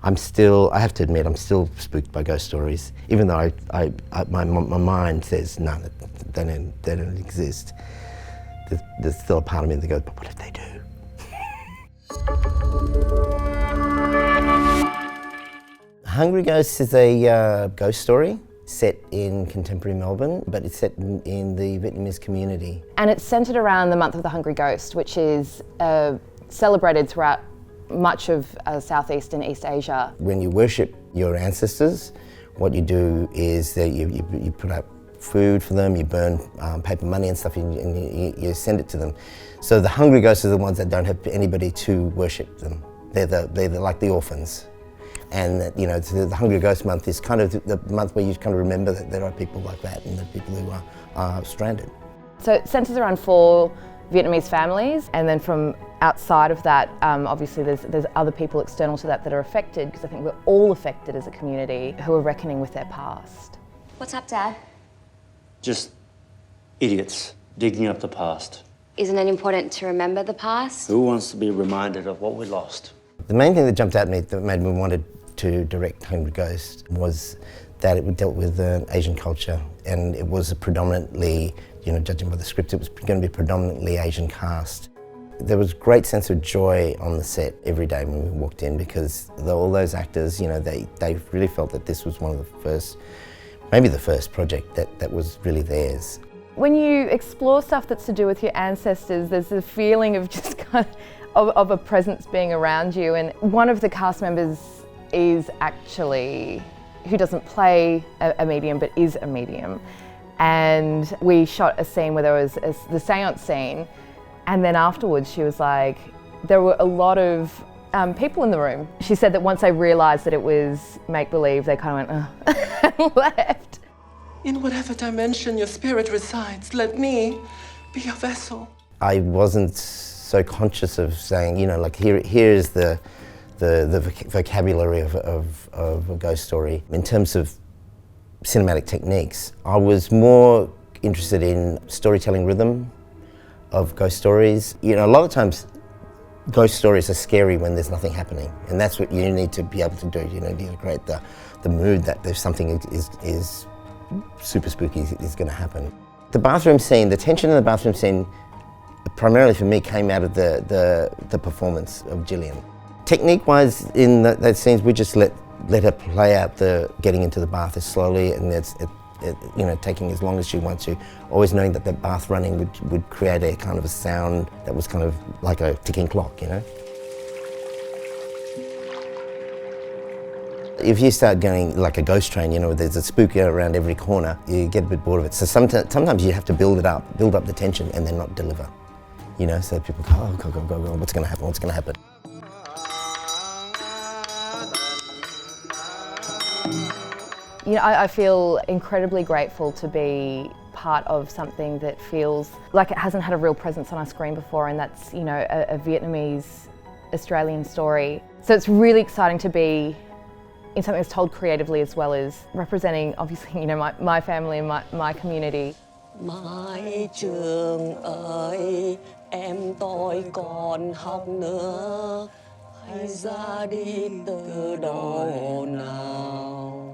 I have to admit, I'm still spooked by ghost stories, even though my mind says, no, they don't exist. There's still a part of me that goes, but what if they do? Hungry Ghosts is a ghost story set in contemporary Melbourne, but it's set in the Vietnamese community. And it's centred around the month of the Hungry Ghost, which is celebrated throughout much of Southeast and East Asia. When you worship your ancestors, what you do is that you put up food for them, you burn paper money and stuff, and you send it to them. So the hungry ghosts are the ones that don't have anybody to worship them. They're like the orphans. And you know, the Hungry Ghost Month is kind of the month where you kind of remember that there are people like that and the people who are stranded. So it centres around 4 Vietnamese families, and then from outside of that, obviously there's other people external to that are affected, because I think we're all affected as a community who are reckoning with their past. What's up, Dad? Just idiots digging up the past. Isn't it important to remember the past? Who wants to be reminded of what we lost? The main thing that jumped out at me that made me wanted to direct Hungry Ghost was that it dealt with Asian culture, and it was a predominantly, you know, judging by the script, it was going to be predominantly Asian cast. There was a great sense of joy on the set every day when we walked in, because all those actors, you know, they really felt that this was one of the first, maybe the first project that was really theirs. When you explore stuff that's to do with your ancestors, there's a feeling of just kind of a presence being around you, and one of the cast members is actually, who doesn't play a medium but is a medium. And we shot a scene where there was the seance scene, and then afterwards she was like, there were a lot of people in the room. She said that once they realised that it was make-believe, they kind of went, and left. In whatever dimension your spirit resides, let me be your vessel. I wasn't so conscious of saying, you know, like here's the vocabulary of a ghost story. In terms of cinematic techniques, I was more interested in storytelling rhythm of ghost stories. You know, a lot of times ghost stories are scary when there's nothing happening, and that's what you need to be able to do. You know, to create the mood that there's something is super spooky is going to happen. The bathroom scene, the tension in the bathroom scene, primarily for me came out of the performance of Gillian. Technique-wise, in that scenes, we just let her play out the getting into the bath as slowly, and you know, taking as long as she wants to, always knowing that the bath running would create a kind of a sound that was kind of like a ticking clock, you know. If you start going like a ghost train, you know, there's a spook around every corner, you get a bit bored of it. So sometimes you have to build up the tension and then not deliver, you know, so people go, oh, go, what's going to happen, what's going to happen? You know, I feel incredibly grateful to be part of something that feels like it hasn't had a real presence on our screen before, and that's, you know, a Vietnamese-Australian story. So it's really exciting to be in something that's told creatively as well as representing, obviously, you know, my family and my community. Mái trường ơi, em tôi còn học nữa, hãy ra đi từ đầu nào.